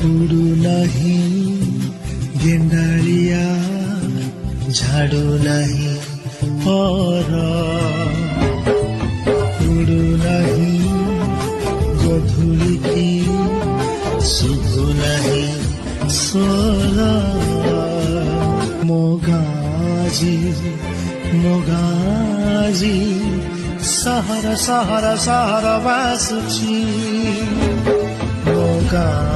उडू नाही गेंडाळिया झाडू नाही पर उडू नाही गधुलिकी शुभु नाही स्वर मोगाजी मोगाजी सहर सहर सहर बासुची मोगा